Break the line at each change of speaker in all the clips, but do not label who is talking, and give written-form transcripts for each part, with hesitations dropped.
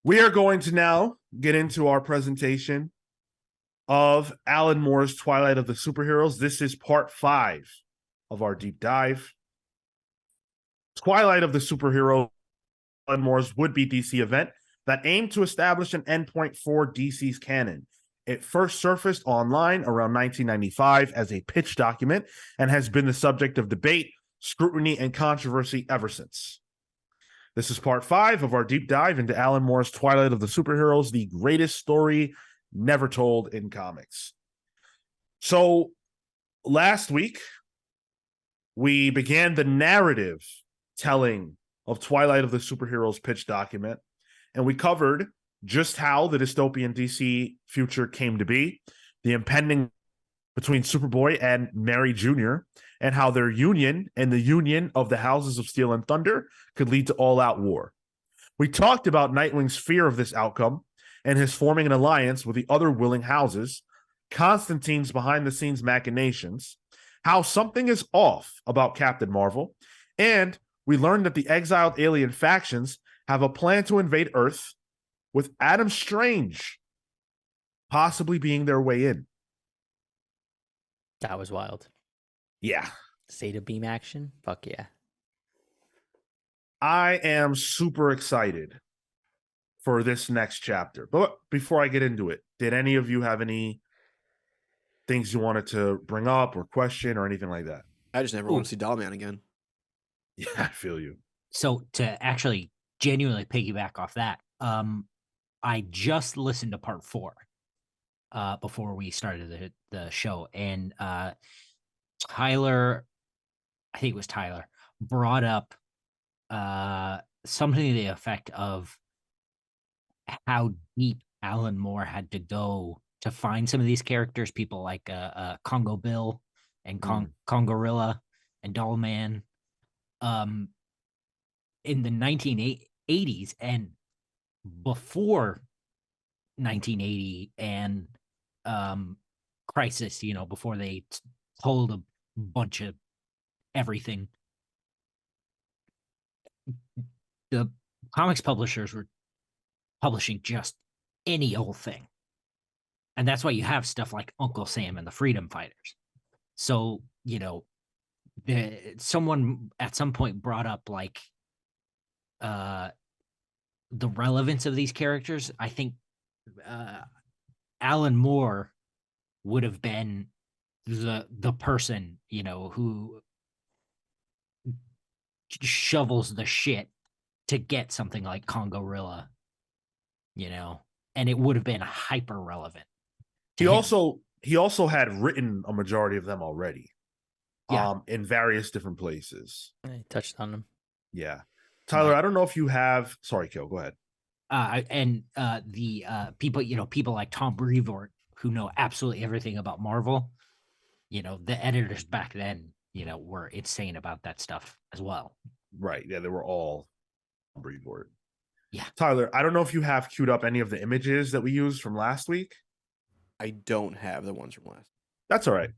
We are going to now get into our presentation of Alan Moore's Twilight of the Superheroes. This is part 5 of our deep dive. Twilight of the Superheroes, Alan Moore's would-be DC event that aimed to establish an endpoint for DC's canon. It first surfaced online around 1995 as a pitch document and has been the subject of debate, scrutiny, and controversy ever since. This is part 5 of our deep dive into Alan Moore's Twilight of the Superheroes, the greatest story never told in comics. So last week, we began the narrative telling of Twilight of the Superheroes pitch document, and we covered just how the dystopian DC future came to be, the impending between Superboy and Mary Jr., and how their union and the union of the Houses of Steel and Thunder could lead to all-out war. We talked about Nightwing's fear of this outcome and his forming an alliance with the other willing houses, Constantine's behind-the-scenes machinations, how something is off about Captain Marvel, and we learned that the exiled alien factions have a plan to invade Earth, with Adam Strange possibly being their way in.
That was wild.
Yeah.
Zeta beam action? Fuck yeah.
I am super excited for this next chapter. But before I get into it, did any of you have any things you wanted to bring up or question or anything like that?
I just never want to see Dollman again.
Yeah, I feel you.
So to actually genuinely piggyback off that, I just listened to part 4 before we started the show, and Tyler, I think it was Tyler, brought up something to the effect of how deep Alan Moore had to go to find some of these characters, people like Congo Bill and Congorilla and Dollman, in the 1980s and before 1980 and Crisis, before they told a bunch of everything. The comics publishers were publishing just any old thing. And that's why you have stuff like Uncle Sam and the Freedom Fighters. So, someone at some point brought up like the relevance of these characters. I think Alan Moore would have been the person, who shovels the shit to get something like Congorilla, and it would have been hyper relevant.
He also had written a majority of them already.
Yeah.
In various different places.
I touched on them.
Yeah. Tyler, I don't know if you have, sorry, Kill, go ahead.
The people like Tom Brevoort, who know absolutely everything about Marvel, the editors back then, were insane about that stuff as well.
Right. Yeah, they were all Brevoort.
Yeah.
Tyler, I don't know if you have queued up any of the images that we used from last week.
I don't have the ones from last.
That's all right.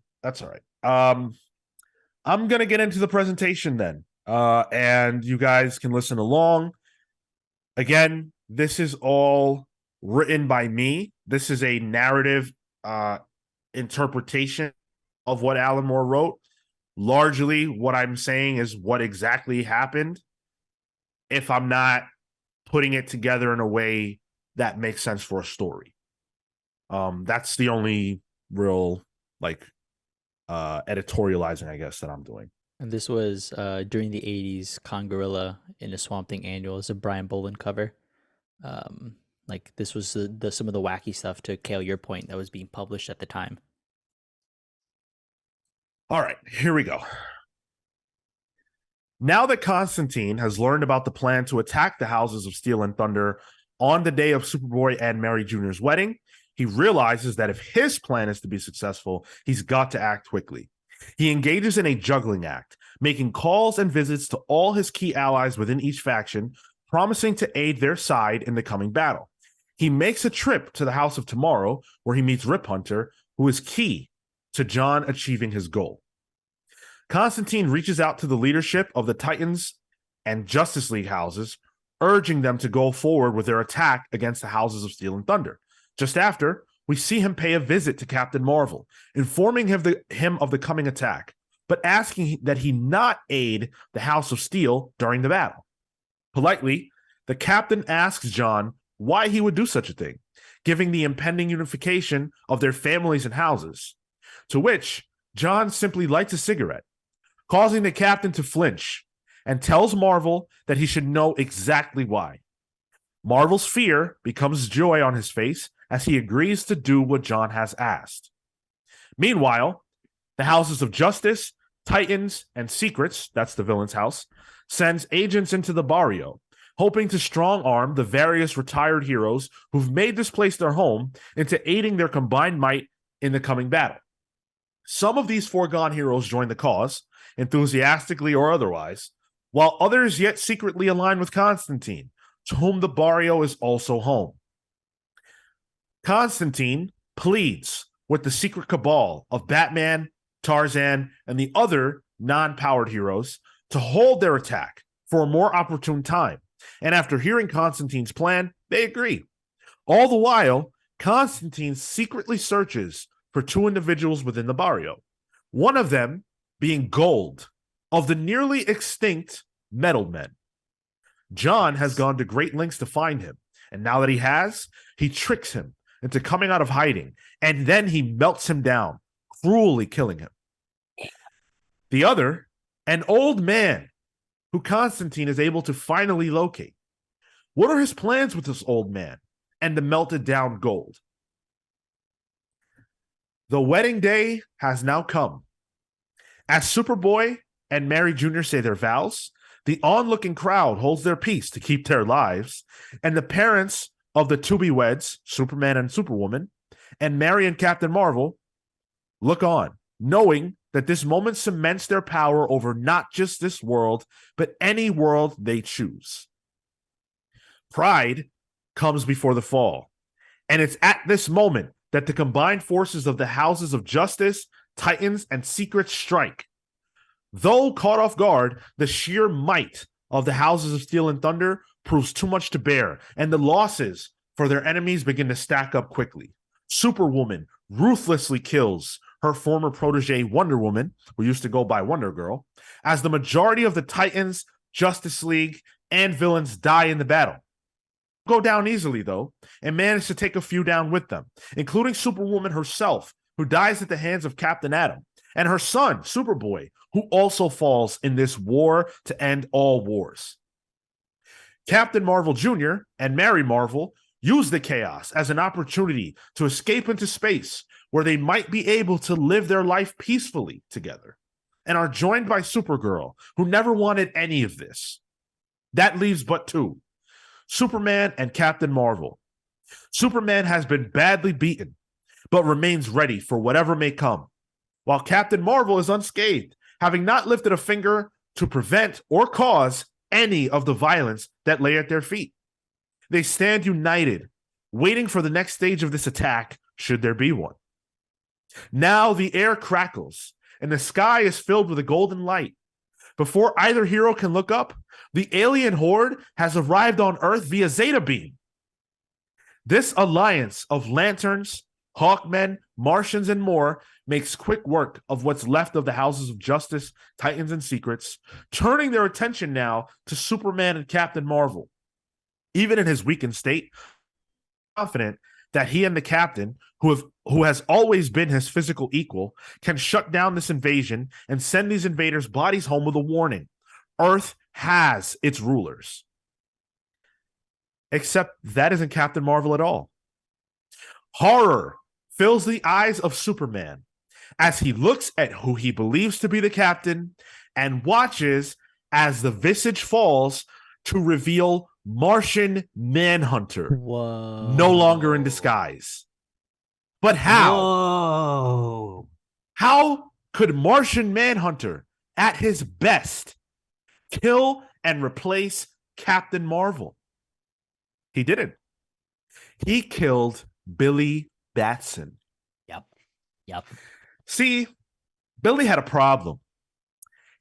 I'm going to get into the presentation then. And you guys can listen along. Again, this is all written by me. This is a narrative interpretation of what Alan Moore wrote. Largely, what I'm saying is what exactly happened, if I'm not putting it together in a way that makes sense for a story. That's the only real, editorializing, I guess, that I'm doing.
And this was during the 80s, Congorilla in a Swamp Thing annual. It's a Brian Boland cover. This was some of the wacky stuff, to Kale, your point, that was being published at the time.
All right, here we go. Now that Constantine has learned about the plan to attack the Houses of Steel and Thunder on the day of Superboy and Mary Jr.'s wedding, he realizes that if his plan is to be successful, he's got to act quickly. He engages in a juggling act, making calls and visits to all his key allies within each faction, promising to aid their side in the coming battle. He makes a trip to the House of Tomorrow, where he meets Rip Hunter, who is key to John achieving his goal. Constantine reaches out to the leadership of the Titans and Justice League houses, urging them to go forward with their attack against the Houses of Steel and Thunder. Just after, we see him pay a visit to Captain Marvel, informing him of the coming attack, but asking that he not aid the House of Steel during the battle. Politely, the captain asks John why he would do such a thing, giving the impending unification of their families and houses, to which John simply lights a cigarette, causing the captain to flinch, and tells Marvel that he should know exactly why. Marvel's fear becomes joy on his face as he agrees to do what John has asked. Meanwhile, the Houses of Justice, Titans, and Secrets, that's the villain's house, sends agents into the barrio, hoping to strong-arm the various retired heroes who've made this place their home into aiding their combined might in the coming battle. Some of these foregone heroes join the cause, enthusiastically or otherwise, while others yet secretly align with Constantine, to whom the barrio is also home. Constantine pleads with the secret cabal of Batman, Tarzan, and the other non-powered heroes to hold their attack for a more opportune time, and after hearing Constantine's plan, they agree. All the while, Constantine secretly searches for two individuals within the barrio, one of them being Gold, of the nearly extinct Metal Men. John has gone to great lengths to find him, and now that he has, he tricks him into coming out of hiding, and then he melts him down, cruelly killing him. The other, an old man who Constantine is able to finally locate. What are his plans with this old man and the melted down Gold? The wedding day has now come. As Superboy and Mary Jr. say their vows, the onlooking crowd holds their peace to keep their lives, and the parents of the to-be-weds, Superman and Superwoman, and Mary and Captain Marvel, look on, knowing that this moment cements their power over not just this world, but any world they choose. Pride comes before the fall, and it's at this moment that the combined forces of the Houses of Justice, Titans, and Secrets strike. Though caught off guard, the sheer might of the Houses of Steel and Thunder proves too much to bear, and the losses for their enemies begin to stack up quickly. Superwoman ruthlessly kills her former protege Wonder Woman, who used to go by Wonder Girl, as the majority of the Titans, Justice League, and villains die in the battle. Go down easily, though, and manage to take a few down with them, including Superwoman herself, who dies at the hands of Captain Atom, and her son, Superboy, who also falls in this war to end all wars. Captain Marvel Jr. and Mary Marvel use the chaos as an opportunity to escape into space, where they might be able to live their life peacefully together, and are joined by Supergirl, who never wanted any of this. That leaves but two, Superman and Captain Marvel. Superman has been badly beaten, but remains ready for whatever may come, while Captain Marvel is unscathed, having not lifted a finger to prevent or cause any of the violence that lay at their feet. They stand united, waiting for the next stage of this attack, should there be one. Now the air crackles, and the sky is filled with a golden light. Before either hero can look up, the alien horde has arrived on Earth via Zeta Beam. This alliance of lanterns, Hawkmen, Martians, and more makes quick work of what's left of the Houses of Justice, Titans, and Secrets, turning their attention now to Superman and Captain Marvel. Even in his weakened state, confident that he and the Captain, who has always been his physical equal, can shut down this invasion and send these invaders' bodies home with a warning. Earth has its rulers. Except that isn't Captain Marvel at all. Horror fills the eyes of Superman as he looks at who he believes to be the captain and watches as the visage falls to reveal Martian Manhunter,
Whoa.
no longer in disguise. But how?
Whoa.
How could Martian Manhunter, at his best, kill and replace Captain Marvel? He didn't. He killed Billy Batson.
Yep.
See, Billy had a problem.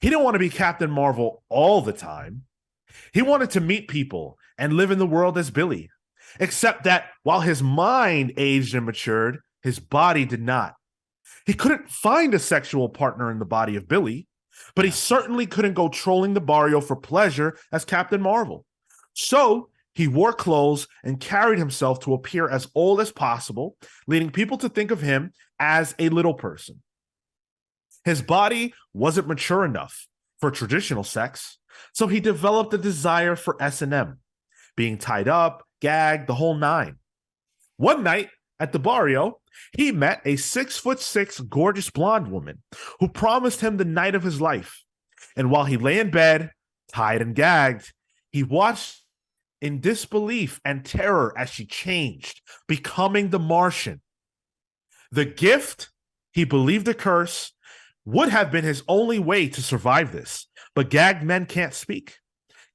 He didn't want to be Captain Marvel all the time. He wanted to meet people and live in the world as Billy. Except that while his mind aged and matured, his body did not. He couldn't find a sexual partner in the body of Billy, but he certainly couldn't go trolling the barrio for pleasure as Captain Marvel. So he wore clothes and carried himself to appear as old as possible, leading people to think of him as a little person. His body wasn't mature enough for traditional sex, so he developed a desire for S&M, being tied up, gagged, the whole nine. One night at the barrio, he met a 6'6" gorgeous blonde woman who promised him the night of his life. And while he lay in bed, tied and gagged, he watched in disbelief and terror as she changed, becoming the Martian. The gift, he believed a curse, would have been his only way to survive this. But gagged men can't speak,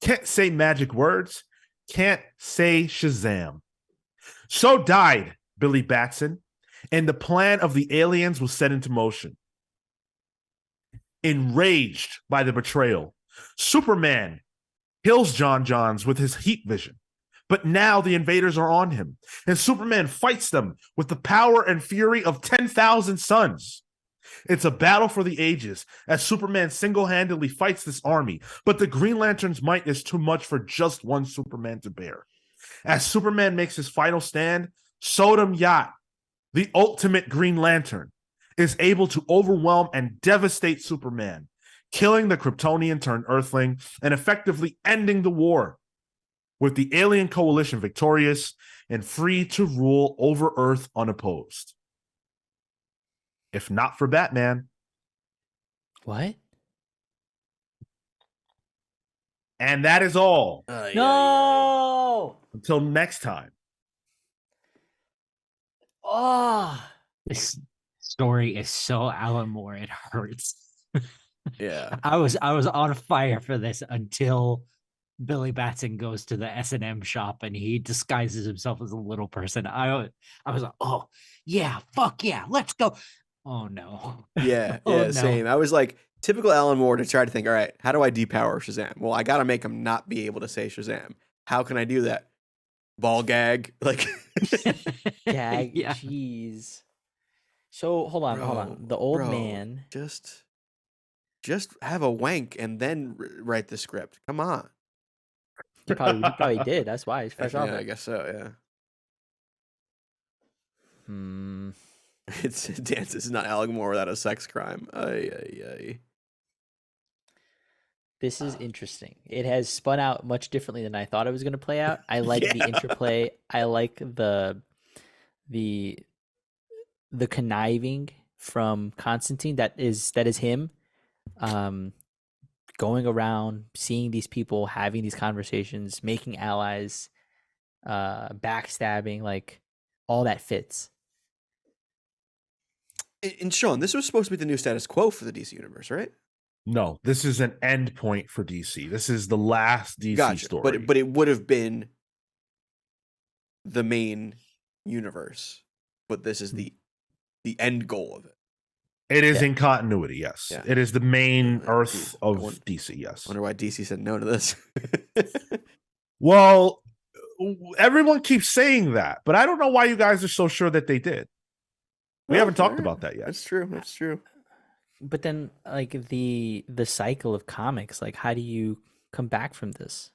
can't say magic words, can't say Shazam. So died Billy Batson, and the plan of the aliens was set into motion. Enraged by the betrayal, Superman kills John Johns with his heat vision. But now the invaders are on him, and Superman fights them with the power and fury of 10,000 suns. It's a battle for the ages as Superman single-handedly fights this army, but the Green Lantern's might is too much for just one Superman to bear. As Superman makes his final stand, Sodom Yat, the ultimate Green Lantern, is able to overwhelm and devastate Superman, killing the Kryptonian turned Earthling and effectively ending the war, with the alien coalition victorious and free to rule over Earth unopposed. If not for Batman.
What?
And that is all.
No.
Until next time.
Oh.
This story is so Alan Moore, it hurts.
Yeah.
I was on fire for this until Billy Batson goes to the S&M shop and he disguises himself as a little person. I was like, oh yeah, fuck yeah, let's go. Oh no.
Yeah,
Oh,
yeah,
no.
same. I was like, typical Alan Moore to try to think, all right, how do I depower Shazam? Well, I got to make him not be able to say Shazam. How can I do that? Ball gag? Like,
Gag.
Yeah.
Jeez. So hold on. The old
bro,
man.
Just have a wank and then write the script. Come on.
He probably did. That's why he's fresh off
Yeah, I
it.
guess so, yeah.
Hmm.
It's Dance is not Alan Moore without a sex crime. Ay, ay, ay.
This is interesting. It has spun out much differently than I thought it was going to play out. I like the
Yeah.
interplay. I like the conniving from Constantine. That is him, going around, seeing these people, having these conversations, making allies, backstabbing, like all that fits.
And Sean, this was supposed to be the new status quo for the DC universe, right?
No, this is an end point for DC. This is the last DC
Gotcha.
story.
But it would have been the main universe. But this is the end goal of it.
It is
Yeah.
in continuity, yes.
Yeah.
It is the main
Yeah.
Earth
I
of
wonder-
DC, yes.
Wonder why DC said no to this.
Well, everyone keeps saying that, but I don't know why you guys are so sure that they did. We
Well,
haven't talked
alright.
about that yet.
That's true. That's true.
But then, like the cycle of comics, like how do you come back from this?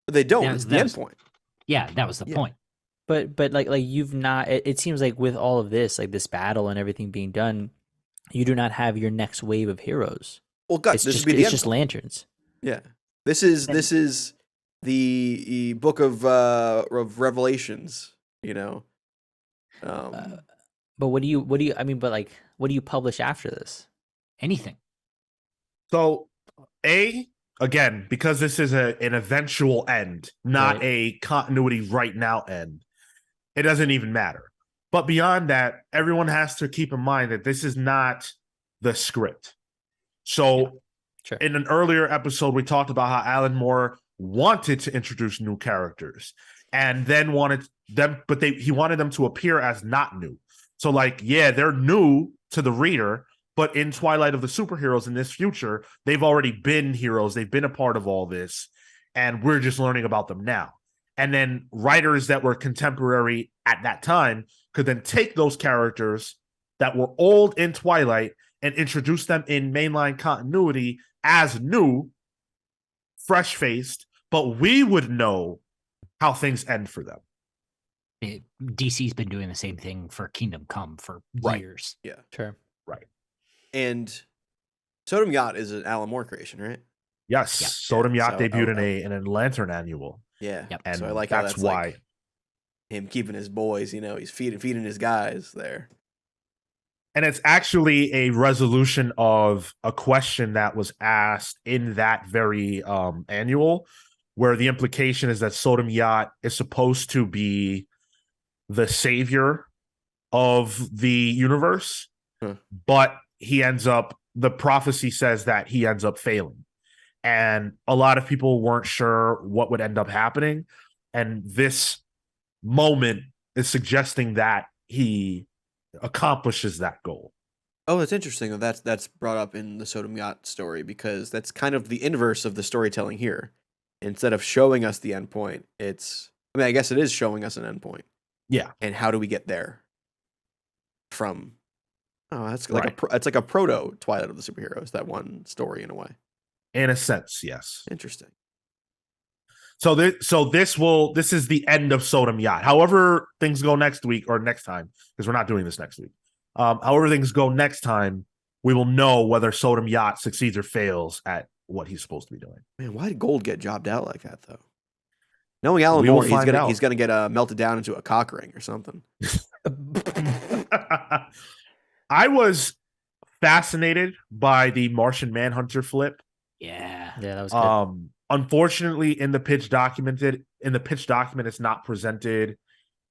But they don't.
Yeah,
It's the
that's-
end point.
Yeah, that was the
Yeah.
point.
But like you've not. It seems like with all of this, like this battle and everything being done, you do not have your next wave of heroes.
Well, guys,
It's
this
just
would be the
it's
end
just
point.
lanterns.
Yeah. This is the book of Revelations, you know.
But what do you? I mean, but like, what do you publish after this?
Anything.
So, again, because this is an eventual end, not
Right.
a continuity right now end, it doesn't even matter. But beyond that, everyone has to keep in mind that this is not the script. So,
Sure.
in an earlier episode, we talked about how Alan Moore wanted to introduce new characters and then wanted them, but he wanted them to appear as not new. So, like, yeah, they're new to the reader, but in Twilight of the Superheroes in this future, they've already been heroes. They've been a part of all this, and we're just learning about them now. And then writers that were contemporary at that time could then take those characters that were old in Twilight and introduce them in mainline continuity as new, fresh faced, but we would know how things end for them.
DC's been doing the same thing for Kingdom Come for
Right.
years.
Yeah.
Sure.
And Sodom Yacht is an Alan Moore creation, right?
Yes,
Yeah.
Sodom Yacht
So,
debuted in a Lantern annual,
Yeah.
Yep.
and
So I like how
that's
that's
why.
like him keeping his boys, he's feeding his guys there.
And it's actually a resolution of a question that was asked in that very annual, where the implication is that Sodom Yacht is supposed to be the savior of the universe, but the prophecy says that he ends up failing. And a lot of people weren't sure what would end up happening. And this moment is suggesting that he accomplishes that goal.
Oh, it's interesting that's brought up in the Sodom Yacht story, because that's kind of the inverse of the storytelling here. Instead of showing us the endpoint, I guess it is showing us an endpoint.
Yeah.
And how do we get there? That's like
Right.
it's like a proto Twilight of the Superheroes, that one story in a way.
In a sense, yes.
Interesting.
So this is the end of Sodom Yacht. However things go next week or next time, because we're not doing this next week. However things go next time, we will know whether Sodom Yacht succeeds or fails at what he's supposed to be doing.
Man, why did Gold get jobbed out like that though? Knowing Alan
We will
Moore,
find out.
he's gonna get melted down into a cock ring or something.
I was fascinated by the Martian Manhunter flip.
Yeah.
Yeah, that was good.
Unfortunately, in the pitch document, it's not presented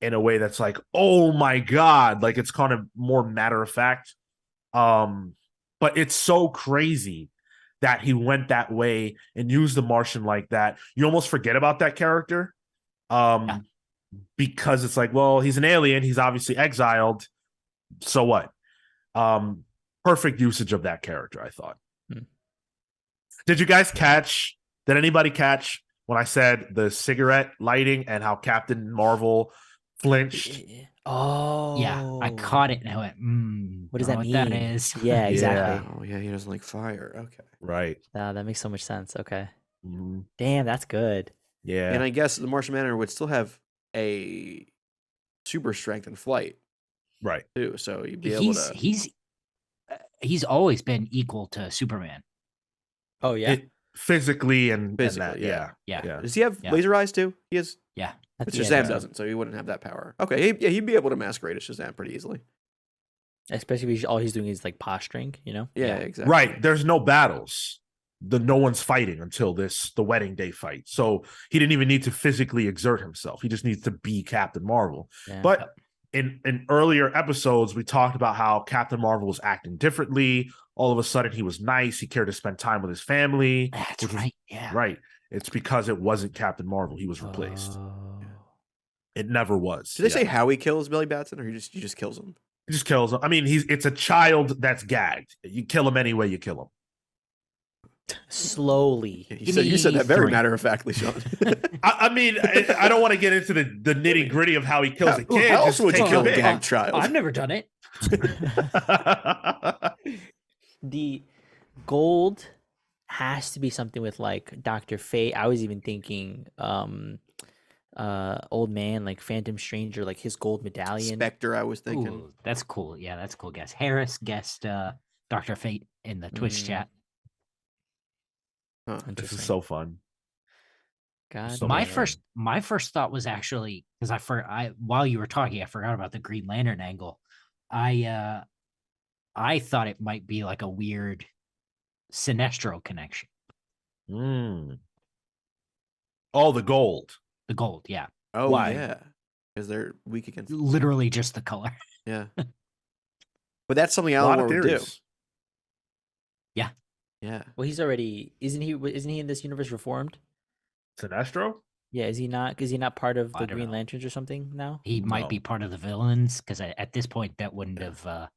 in a way that's like, oh my God, like it's kind of more matter of fact. But it's so crazy that he went that way and used the Martian like that. You almost forget about that character. Because it's like, well, he's an alien, he's obviously exiled. So what? Perfect usage of that character, I thought. Did anybody catch when I said the cigarette lighting and how Captain Marvel flinched?
Oh,
Yeah, I caught it and I went,
What does
know
that
what
mean?
that is?
Yeah, exactly.
Oh yeah, he doesn't like fire. Okay.
Right.
That makes so much sense. Okay.
Mhm.
Damn, that's good.
Yeah.
And I guess the Martian Manhunter would still have a super strength in flight
Right.
too, so you'd be able to.
He's always been equal to Superman.
Oh yeah.
Physically and that.
Physically,
Yeah.
Yeah.
Does he have
Yeah.
laser eyes too? He has.
Yeah.
At
But
the
Shazam
end,
doesn't, so he wouldn't have that power. Okay, he'd be able to masquerade as Shazam pretty easily.
especially if all he's doing is like posturing.
Yeah,
Yeah.
exactly.
Right. There's no battles. No one's fighting until the wedding day fight. So he didn't even need to physically exert himself. He just needs to be Captain Marvel.
Yeah.
But in earlier episodes, we talked about how Captain Marvel was acting differently. All of a sudden, he was nice. He cared to spend time with his family.
That's
which was-
right. Yeah.
Right. It's because it wasn't Captain Marvel. He was replaced.
Oh.
It never was.
Did they say
Yeah.
how he kills Billy Batson, or he just kills him?
He just kills him? I mean, it's a child that's gagged. You kill him any way you kill him.
Slowly.
You said that very
3.
matter of factly, Sean.
I mean, I don't want to get into the nitty gritty of how he kills a kid.
How else
Just
would you
take
kill
him
a
in.
gagged child?
I've never done it.
The gold has to be something with like Dr. Fate. I was even thinking old man, like Phantom Stranger, like his gold medallion.
Spectre, I was thinking.
Ooh, that's cool. Yeah, that's a cool guess. Harris guessed Dr. Fate in the Twitch chat.
Huh.
This
Interesting.
is so fun.
God,
So
my
man.
first thought was actually because I while you were talking, I forgot about the Green Lantern angle. I thought it might be like a weird Sinestro connection.
Mm. Oh, the gold.
The gold, yeah,
Oh
Why?
yeah, because they're weak against.
literally just the color.
Yeah, but that's something
A
Alan
lot
Moore
of
would do.
theories.
Yeah,
well, he's already isn't he in this universe reformed?
Sinestro?
Yeah, is he not? Is he not part of
I
the
don't
Green
know.
Lanterns or something now?
He might
No.
be part of the villains because at this point that wouldn't have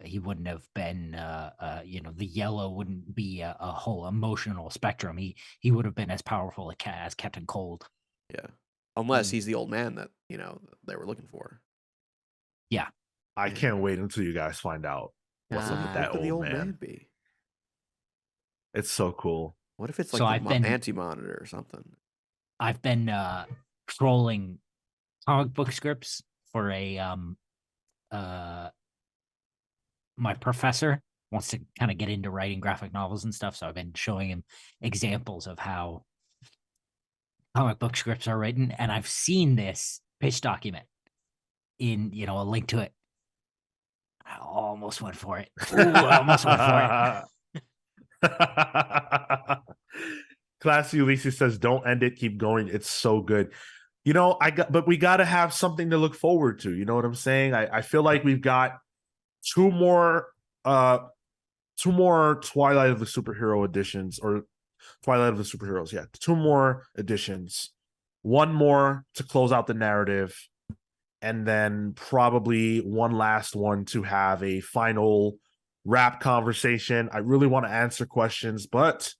he wouldn't have been the yellow wouldn't be a whole emotional spectrum. He would have been as powerful as Captain Cold.
Yeah. Unless he's the old man that, they were looking for.
I can't wait until you guys find out what's up with that
What could the
old man.
be?
It's so cool.
What if it's
So
like
I've
the
been-
anti-monitor or something?
I've been trolling comic book scripts for my professor wants to kind of get into writing graphic novels and stuff, so I've been showing him examples of how comic book scripts are written, and I've seen this pitch document in a link to it. I almost went for it. Ooh, I almost went for it.
Classy Ulysses says, "Don't end it, keep going. It's so good." But we got to have something to look forward to. You know what I'm saying? I feel like we've got two more Twilight of the Superhero editions, or Twilight of the Superheroes. Yeah, 2 more editions. 1 more to close out the narrative, and then probably one last one to have a final wrap conversation. I really want to answer questions, but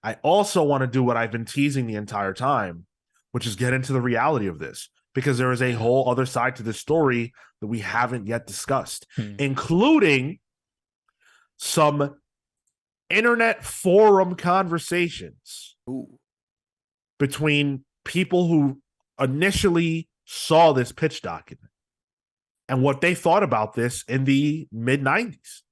I also want to do what I've been teasing the entire time, which is get into the reality of this, because there is a whole other side to this story that we haven't yet discussed, including some internet forum conversations between people who initially saw this pitch document and what they thought about this in the mid-90s.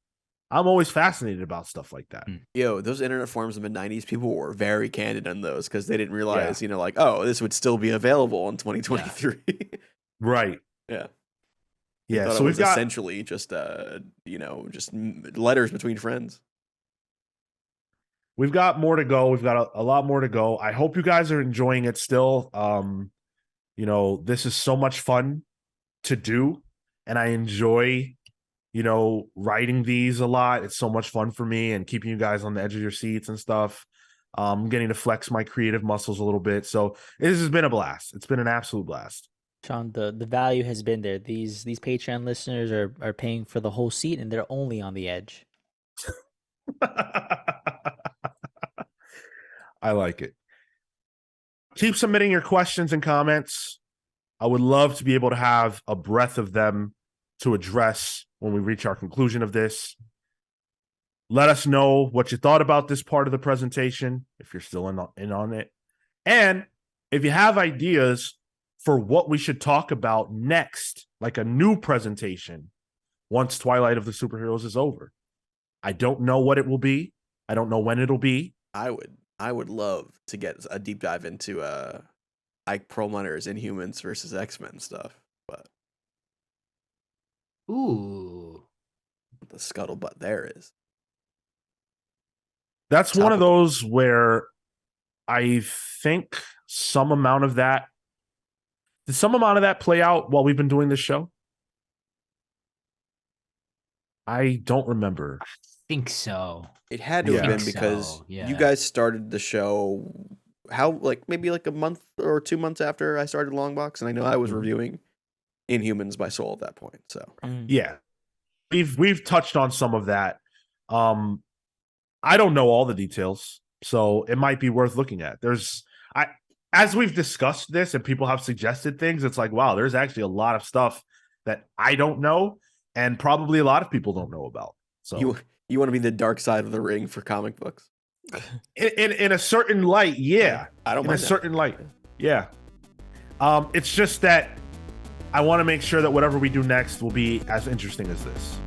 I'm always fascinated about stuff like that.
Yo, those internet forums in the mid-90s, people were very candid on those because they didn't realize, this would still be available in 2023.
Right.
Yeah.
Yeah.
So
So we've
was
got
essentially just, just letters between friends.
We've got more to go. We've got a lot more to go. I hope you guys are enjoying it still. This is so much fun to do, and I enjoy, writing these a lot. It's so much fun for me and keeping you guys on the edge of your seats and stuff. I'm getting to flex my creative muscles a little bit. So this has been a blast. It's been an absolute blast.
Sean, the value has been there. These Patreon listeners are paying for the whole seat, and they're only on the edge.
I like it. Keep submitting your questions and comments. I would love to be able to have a breadth of them to address when we reach our conclusion of this. Let us know what you thought about this part of the presentation, if you're still in on it. And if you have ideas for what we should talk about next, like a new presentation, once Twilight of the Superheroes is over. I don't know what it will be. I don't know when it'll be.
I would love to get a deep dive into Ike Perlmutter's Inhumans versus X-Men stuff, but
Ooh.
the scuttlebutt there is.
That's one of
Topical.
those where I think some amount of that play out while we've been doing this show? I don't remember.
Think so.
It had to
Yeah.
have been
Think
because
so, yeah.
you guys started the show maybe a month or 2 months after I started Longbox, and I know I was
Mhm.
reviewing Inhumans by Soul at that point. So
Yeah. We've touched on some of that. I don't know all the details, so it might be worth looking at. As we've discussed this and people have suggested things, it's like, wow, there's actually a lot of stuff that I don't know and probably a lot of people don't know about. So
you want to be the dark side of the ring for comic books?
in a certain light, yeah.
I don't
In
mind
a
that.
certain light. Yeah. It's just that I want to make sure that whatever we do next will be as interesting as this.